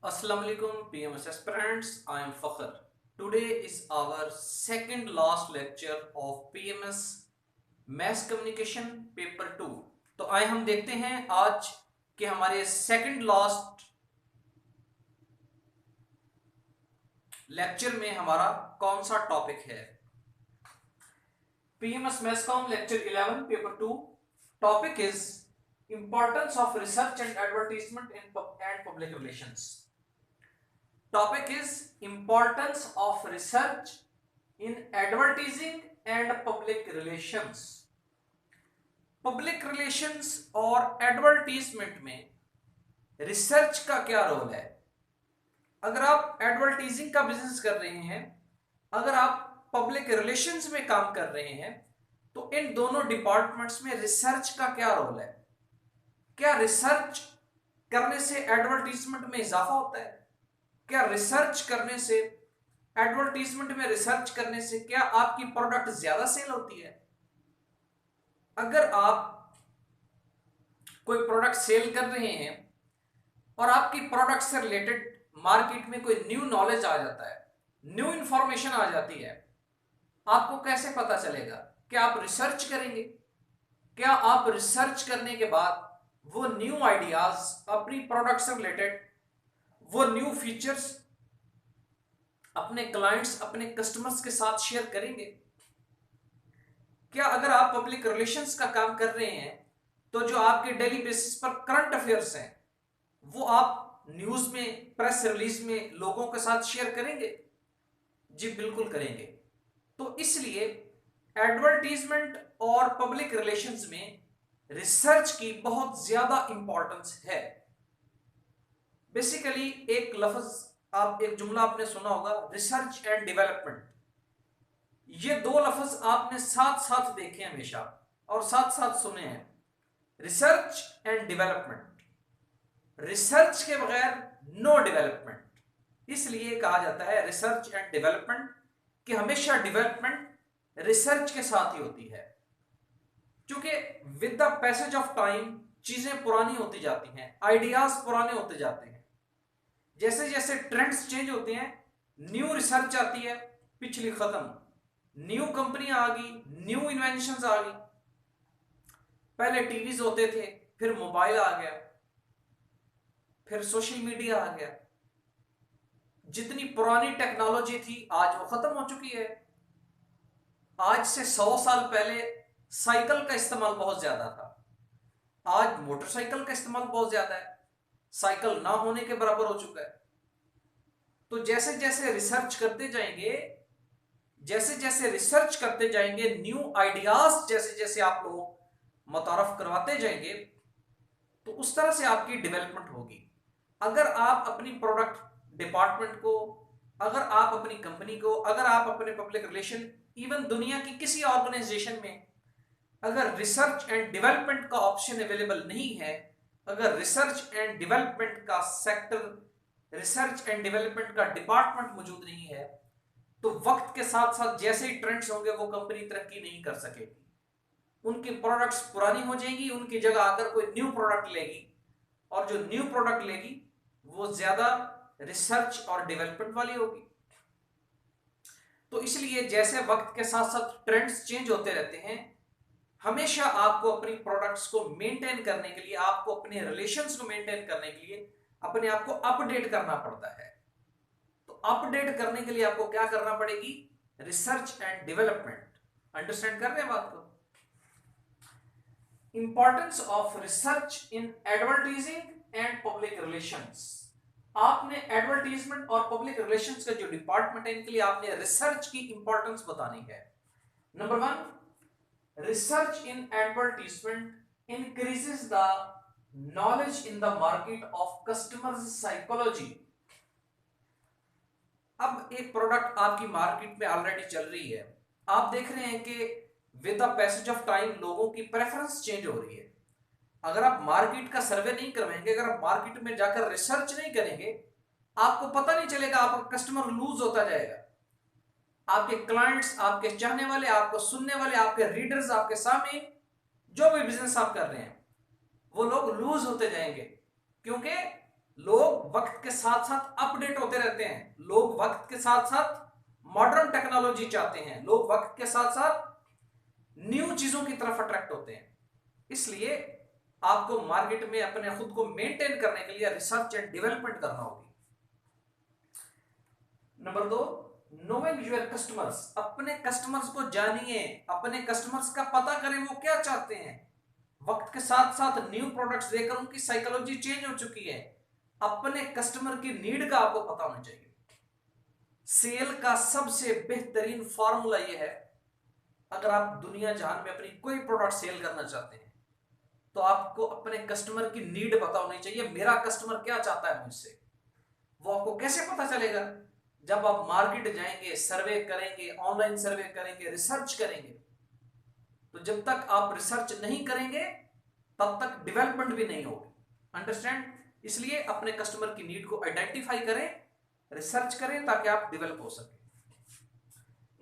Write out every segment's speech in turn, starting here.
Assalamu alaikum PMS aspirants. I am Fakhr. Today is our second last lecture of PMS Mass Communication Paper 2. तो आए हम देखते हैं आज के हमारे सेकंड लास्ट लेक्चर में हमारा कौन सा टॉपिक है। PMS Mass Com lecture 11 paper 2. Topic is importance of research and advertisement and public relations. Topic is importance of research in advertising and public relations. Public relations और advertisement में research का क्या role है। अगर आप advertising का business कर रहे हैं, अगर आप पब्लिक रिलेशंस में काम कर रहे हैं, तो इन दोनों डिपार्टमेंट्स में रिसर्च का क्या रोल है। क्या रिसर्च करने से एडवर्टीजमेंट में इजाफा होता है? क्या रिसर्च करने से, एडवर्टीजमेंट में रिसर्च करने से क्या आपकी प्रोडक्ट ज्यादा सेल होती है? अगर आप कोई प्रोडक्ट सेल कर रहे हैं और आपकी प्रोडक्ट से रिलेटेड मार्केट में कोई न्यू नॉलेज आ जाता है, न्यू इंफॉर्मेशन आ जाती है, आपको कैसे पता चलेगा? क्या आप रिसर्च करेंगे? क्या आप रिसर्च करने के बाद वो न्यू आइडियाज अपनी प्रोडक्ट से रिलेटेड, वो न्यू फीचर्स अपने क्लाइंट्स, अपने कस्टमर्स के साथ शेयर करेंगे? क्या अगर आप पब्लिक रिलेशंस का काम कर रहे हैं तो जो आपके डेली बेसिस पर करंट अफेयर्स हैं वो आप न्यूज में, प्रेस रिलीज में लोगों के साथ शेयर करेंगे? जी बिल्कुल करेंगे। तो इसलिए एडवर्टीजमेंट और पब्लिक रिलेशंस में रिसर्च की बहुत ज्यादा इंपॉर्टेंस है। बेसिकली एक जुमला आपने सुना होगा, रिसर्च एंड डेवलपमेंट। ये दो लफ्ज आपने साथ साथ देखे हमेशा और साथ साथ सुने हैं, रिसर्च एंड डेवलपमेंट। रिसर्च के बगैर नो डेवलपमेंट। इसलिए कहा जाता है रिसर्च एंड डेवलपमेंट कि हमेशा डेवलपमेंट रिसर्च के साथ ही होती है। क्योंकि with the passage of time चीजें पुरानी होती जाती हैं, आइडियाज पुराने होते जाते हैं। जैसे जैसे ट्रेंड्स चेंज होते हैं, न्यू रिसर्च आती है, पिछली खत्म, न्यू कंपनियां आ गई, न्यू इन्वेंशंस आ गई। पहले टीवीज होते थे, फिर मोबाइल आ गया, फिर सोशल मीडिया आ गया। जितनी पुरानी टेक्नोलॉजी थी आज वो खत्म हो चुकी है। आज से 100 साल पहले साइकिल का इस्तेमाल बहुत ज्यादा था, आज मोटरसाइकिल का इस्तेमाल बहुत ज्यादा है, साइकिल ना होने के बराबर हो चुका है। तो जैसे जैसे रिसर्च करते जाएंगे, जैसे जैसे रिसर्च करते जाएंगे, न्यू आइडियाज जैसे जैसे आप लोग मुतारफ करवाते जाएंगे, तो उस तरह से आपकी डेवलपमेंट होगी। अगर आप अपनी प्रोडक्ट डिपार्टमेंट को, अगर आप अपनी कंपनी को, अगर आप अपने पब्लिक रिलेशन, इवन दुनिया की किसी ऑर्गेनाइजेशन में अगर रिसर्च एंड डेवलपमेंट का ऑप्शन अवेलेबल नहीं है, अगर रिसर्च एंड डेवलपमेंट का सेक्टर, रिसर्च एंड डेवलपमेंट का डिपार्टमेंट मौजूद नहीं है, तो वक्त के साथ साथ जैसे ही ट्रेंड्स होंगे वो कंपनी तरक्की नहीं कर सकेगी। उनकी प्रोडक्ट्स पुरानी हो जाएंगी, उनकी जगह आकर कोई न्यू प्रोडक्ट लेगी, और जो न्यू प्रोडक्ट लेगी वो ज्यादा रिसर्च और डेवलपमेंट वाली होगी। तो इसलिए जैसे वक्त के साथ साथ ट्रेंड्स चेंज होते रहते हैं, हमेशा आपको अपनी प्रोडक्ट्स को मेंटेन करने के लिए, आपको अपने रिलेशंस को मेंटेन करने के लिए अपने आप को अपडेट करना पड़ता है। तो अपडेट करने के लिए आपको क्या करना पड़ेगी? Research and development. अंडरस्टैंड कर रहे हैं बात को? Importance of research in advertising and public relations. आपने एडवर्टाइजमेंट और पब्लिक रिलेशंस का जो डिपार्टमेंट है, इनके लिए आपने रिसर्च की इंपॉर्टेंस बतानी है। Number 1, research in advertisement increases the knowledge in the market of customers psychology। अब एक प्रोडक्ट आपकी मार्केट में ऑलरेडी चल रही है, आप देख रहे हैं कि with the passage of time लोगों की प्रेफरेंस चेंज हो रही है। अगर आप मार्केट का सर्वे नहीं करवाएंगे, अगर आप मार्केट में जाकर रिसर्च नहीं करेंगे, आपको पता नहीं चलेगा, आपका कस्टमर लूज होता जाएगा। आपके क्लाइंट्स, आपके चाहने वाले, आपको सुनने वाले, आपके रीडर्स, आपके सामने जो भी बिजनेस आप कर रहे हैं, वो लोग लूज होते जाएंगे। क्योंकि लोग वक्त के साथ साथ अपडेट होते रहते हैं, लोग वक्त के साथ साथ मॉडर्न टेक्नोलॉजी चाहते हैं, लोग वक्त के साथ साथ न्यू चीजों की तरफ अट्रैक्ट होते हैं। इसलिए आपको मार्केट में अपने खुद को मेंटेन करने के लिए रिसर्च एंड डेवलपमेंट करना होगी। नंबर 2, नोइंग योर कस्टमर्स, अपने कस्टमर्स को जानिए, अपने कस्टमर्स का पता करें वो क्या चाहते हैं। वक्त के साथ साथ न्यू प्रोडक्ट्स देकर उनकी साइकोलॉजी चेंज हो चुकी है। अपने कस्टमर की नीड का आपको पता होना चाहिए। सेल का सबसे बेहतरीन फॉर्मूला यह है, अगर आप दुनिया जहान में अपनी कोई प्रोडक्ट सेल करना चाहते हैं तो आपको अपने कस्टमर की नीड पता होनी चाहिए। मेरा कस्टमर क्या चाहता है मुझसे। वो आपको कैसे पता चलेगा? जब आप मार्केट जाएंगे, सर्वे करेंगे, ऑनलाइन सर्वे करेंगे, रिसर्च करेंगे। तो जब तक आप रिसर्च नहीं करेंगे तब तक डेवलपमेंट भी नहीं होगी। अंडरस्टैंड? इसलिए अपने कस्टमर की नीड को आइडेंटिफाई करें, रिसर्च करें ताकि आप डेवलप हो सके।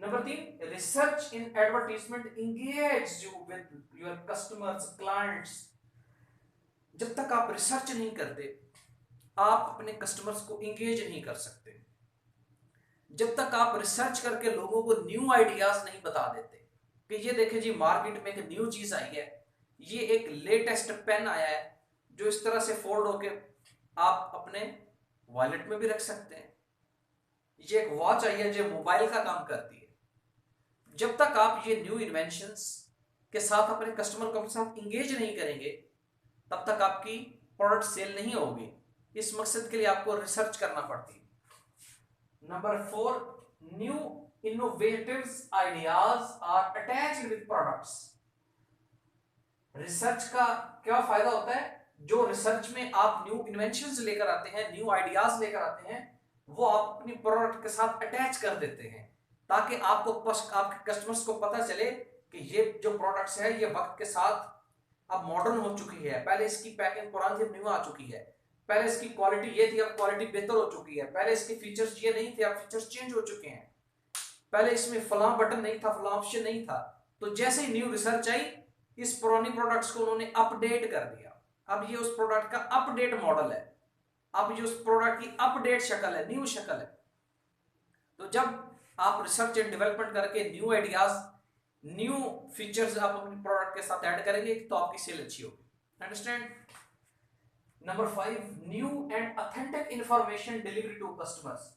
Number 3, research in advertisement engage you with your customers, clients. जब तक आप रिसर्च नहीं करते आप अपने कस्टमर्स को एंगेज नहीं कर सकते। जब तक आप रिसर्च करके लोगों को न्यू आइडियाज नहीं बता देते कि ये देखें जी मार्केट में एक न्यू चीज आई है, ये एक लेटेस्ट पेन आया है जो इस तरह से फोल्ड होके आप अपने वॉलेट में भी रख सकते हैं, ये एक वॉच आई है जो मोबाइल का काम करती है। जब तक आप ये न्यू इन्वेंशंस के साथ अपने कस्टमर को साथ इंगेज नहीं करेंगे तब तक आपकी प्रोडक्ट सेल नहीं होगी। इस मकसद के लिए आपको रिसर्च करना पड़ती है। Number 4, new innovatives ideas are attached with products. Research का क्या फायदा होता है? जो रिसर्च में आप न्यू इन्वेंशंस लेकर आते हैं, न्यू आइडियाज लेकर आते हैं, वो आप अपनी प्रोडक्ट के साथ अटैच कर देते हैं ताकि आपको आपके कस्टमर्स को पता चले कि ये जो प्रोडक्ट्स है ये वक्त के साथ अब मॉडर्न हो चुकी है। पहले इसकी पैकिंग पुरानी थी, न्यू आ चुकी है। पहले इसकी क्वालिटी ये थी, अब क्वालिटी बेहतर हो चुकी है। पहले इसके फीचर्स ये नहीं थे, अब फीचर्स चेंज हो चुके हैं। पहले इसमें फलां बटन नहीं था, फलां ऑप्शन नहीं था। तो जैसे ही न्यू रिसर्च आई, इस पुरानी प्रोडक्ट्स को उन्होंने अपडेट कर दिया। अब ये उस प्रोडक्ट का अपडेट मॉडल है, अब ये उस प्रोडक्ट की अपडेट शक्ल है, न्यू शक्ल है। तो जब आप रिसर्च एंड डेवलपमेंट करके न्यू आइडियाज, न्यू फीचर्स आप अपने प्रोडक्ट के साथ ऐड करेंगे तो आपकी सेल अच्छी होगी। Understand? Number 5, new and authentic information delivery to customers.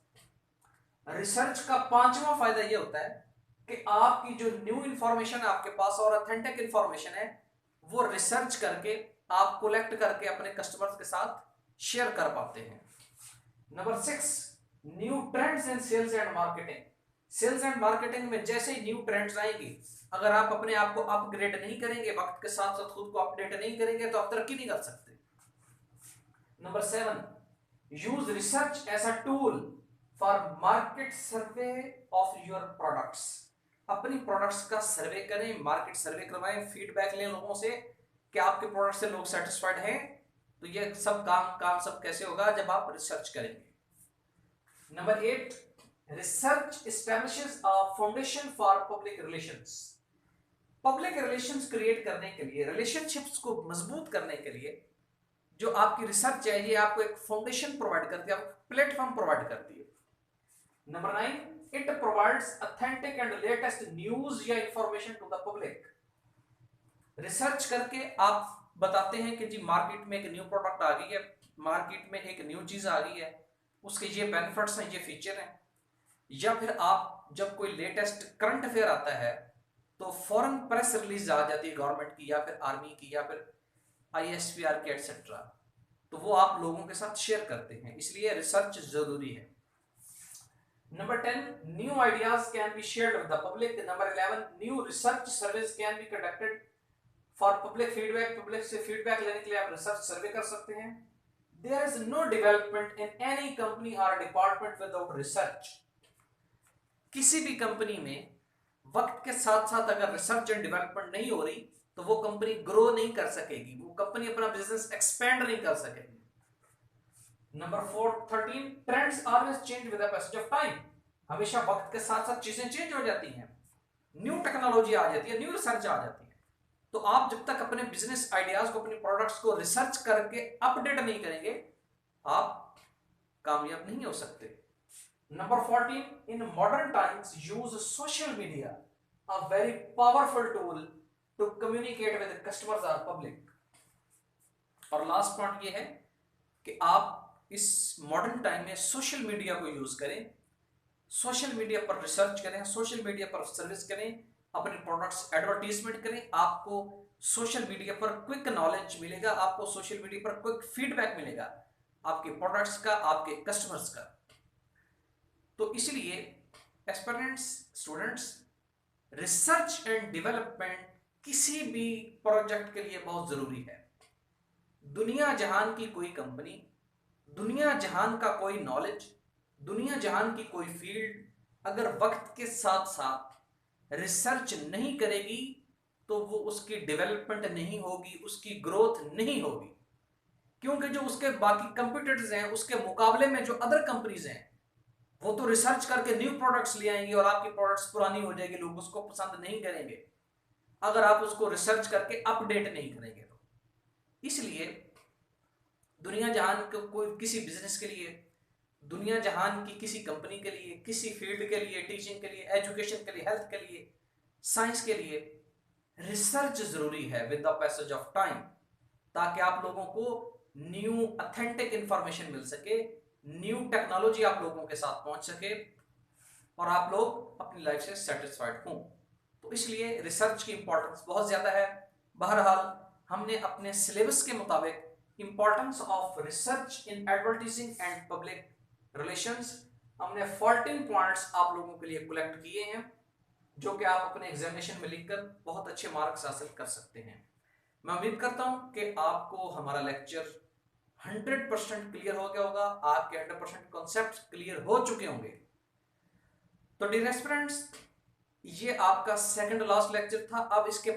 Research का पांचवा फायदा यह होता है कि आपकी जो न्यू इंफॉर्मेशन है आपके पास और ऑथेंटिक इंफॉर्मेशन है वो रिसर्च करके आप कलेक्ट करके अपने कस्टमर्स के साथ शेयर कर पाते हैं। Number 6, new trends in sales and marketing. Sales and marketing में जैसे ही न्यू ट्रेंड्स आएंगी, अगर आप अपने आप को अपग्रेड नहीं करेंगे, वक्त के साथ साथ खुद को अपडेट नहीं करेंगे तो आप तरक्की नहीं कर सकते। Number 7, use research as a tool for market survey of your products. अपनी प्रोडक्ट्स का सर्वे करें, मार्केट सर्वे करवाएं, फीडबैक लें लोगों से कि आपके प्रोडक्ट से लोग सेटिस्फाइड हैं। तो ये सब काम सब कैसे होगा? जब आप रिसर्च करेंगे। Number 8, research establishes a foundation for public relations. Public relations create करने के लिए, रिलेशनशिप्स को मजबूत करने के लिए जो आपकी रिसर्च है ये आपको एक फाउंडेशन प्रोवाइड करती है, आपको प्लेटफॉर्म प्रोवाइड करती है। Number 9, it provides authentic and latest news या information to the public. Research करके आप बताते हैं कि जी मार्केट में एक न्यू प्रोडक्ट आ गई है, मार्केट में एक न्यू चीज आ गई है, उसके ये बेनिफिट्स हैं, ये फीचर हैं। या फिर आप जब कोई लेटेस्ट करंट अफेयर आता है तो फॉरेन प्रेस रिलीज आ जाती है गवर्नमेंट की या फिर आर्मी की या फिर ISPR की एटसेट्रा, तो वो आप लोगों के साथ शेयर करते हैं। इसलिए रिसर्च जरूरी है। Number 10, new ideas can be shared with the public. Number 11, new research service can be conducted for public feedback. Public से फीडबैक लेने के लिए आप रिसर्च सर्वे कर सकते हैं। There is no development in any company और डिपार्टमेंट विदाउट रिसर्च। किसी भी कंपनी में वक्त के साथ साथ अगर रिसर्च एंड डेवलपमेंट नहीं हो रही तो वो कंपनी ग्रो नहीं कर सकेगी, वो कंपनी अपना बिजनेस एक्सपेंड नहीं कर सकेगी। Number 13, trends always change with the passage of time. हमेशा वक्त के साथ साथ चीजें चेंज हो जाती हैं, न्यू टेक्नोलॉजी आ जाती है, न्यू रिसर्च आ जाती है। तो आप जब तक अपने बिजनेस आइडियाज को, अपने प्रोडक्ट्स को रिसर्च करके अपडेट नहीं करेंगे आप कामयाब नहीं हो सकते। Number 14, in modern times use social media a very powerful tool to communicate with customers और पब्लिक। और लास्ट पॉइंट ये है कि आप इस मॉडर्न टाइम में सोशल मीडिया को यूज करें, सोशल मीडिया पर रिसर्च करें, सोशल मीडिया पर सर्विस करें, अपने प्रोडक्ट्स एडवर्टीजमेंट करें। आपको सोशल मीडिया पर क्विक नॉलेज मिलेगा, आपको सोशल मीडिया पर क्विक फीडबैक मिलेगा आपके प्रोडक्ट्स का, आपके कस्टमर्स का। तो इसलिए aspirants students, research and development किसी भी प्रोजेक्ट के लिए बहुत जरूरी है। दुनिया जहान की कोई कंपनी, दुनिया जहान का कोई नॉलेज, दुनिया जहान की कोई फील्ड अगर वक्त के साथ साथ रिसर्च नहीं करेगी तो वो उसकी डेवलपमेंट नहीं होगी, उसकी ग्रोथ नहीं होगी। क्योंकि जो उसके बाकी कंपीटिटर्स हैं, उसके मुकाबले में जो अदर कंपनीज हैं, वो तो रिसर्च करके न्यू प्रोडक्ट्स ले आएंगे और आपकी प्रोडक्ट्स पुरानी हो जाएगी, लोग उसको पसंद नहीं करेंगे अगर आप उसको रिसर्च करके अपडेट नहीं करेंगे तो। इसलिए दुनिया जहान को कोई किसी बिजनेस के लिए, दुनिया जहान की किसी कंपनी के लिए, किसी फील्ड के लिए, टीचिंग के लिए, एजुकेशन के लिए, हेल्थ के लिए, साइंस के लिए रिसर्च जरूरी है with the passage of time, ताकि आप लोगों को न्यू ऑथेंटिक इंफॉर्मेशन मिल सके, न्यू टेक्नोलॉजी आप लोगों के साथ पहुंच सके और आप लोग अपनी लाइफ से सेटिस्फाइड हों। तो इसलिए रिसर्च की इंपॉर्टेंस बहुत ज्यादा है। बहरहाल हमने अपने सिलेबस के मुताबिक importance of research in advertising and public relations, हमने 14 पॉइंट्स आप लोगों के लिए कलेक्ट किए हैं, जो कि आप अपने एग्जामिनेशन में लिखकर बहुत अच्छे मार्क्स हासिल कर सकते हैं। मैं उम्मीद करता हूं कि आपको हमारा लेक्चर 100% क्लियर हो गया होगा, आपके 100% कॉन्सेप्ट क्लियर हो चुके होंगे। तो डियर एस्पिरेंट्स, ये आपका सेकंड लास्ट लेक्चर था। अब इसके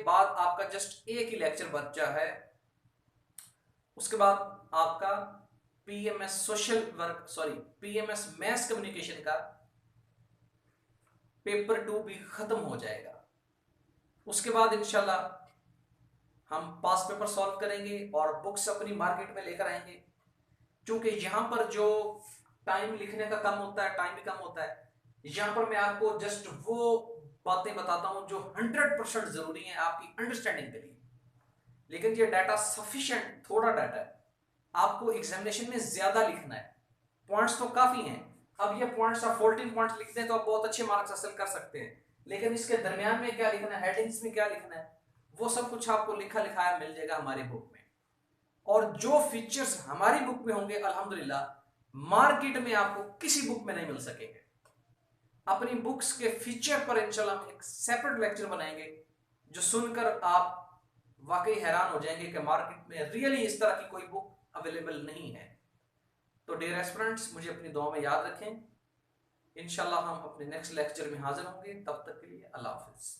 बाद आपका जस्ट एक ही लेक्चर बचा है। उसके बाद आपका PMS social work, PMS mess communication का पेपर 2 भी खत्म हो जाएगा। उसके बाद इंशाल्लाह हम पास पेपर सॉल्व करेंगे और बुक्स अपनी मार्केट में लेकर आएंगे। क्योंकि यहाँ पर जो टाइम लिखने का कम होता है, टाइम भी कम होता है, यहाँ पर मैं आपको जस्ट वो बातें बताता हूँ जो 100% जरूरी है आपकी अंडरस्टैंडिंग के लिए। लेकिन ये डाटा सफिशिएंट थोड़ा डाटा है, आपको एग्जामिनेशन में ज्यादा लिखना है। पॉइंट्स तो काफी हैं, अब ये पॉइंट्स आप 14 पॉइंट्स लिखते हैं तो आप बहुत अच्छे मार्क्स हासिल कर सकते हैं। लेकिन इसके दरमियान में क्या लिखना है, हेडिंग्स में क्या लिखना है, वो सब कुछ आपको लिखा लिखाया मिल जाएगा हमारी बुक में। और जो फीचर्स हमारी बुक में होंगे अल्हम्दुलिल्लाह मार्केट में आपको किसी बुक में नहीं मिल सकेंगे। अपनी बुक्स के फीचर पर इंशाल्लाह हम एक सेपरेट लेक्चर बनाएंगे, जो सुनकर आप वाकई हैरान हो जाएंगे कि मार्केट में रियली इस तरह की कोई बुक अवेलेबल नहीं है। तो डियर एस्पिरेंट्स, मुझे अपनी दुआ में याद रखें। इंशाल्लाह हम अपने नेक्स्ट लेक्चर में हाजिर होंगे। तब तक के लिए अल्लाह हाफिज।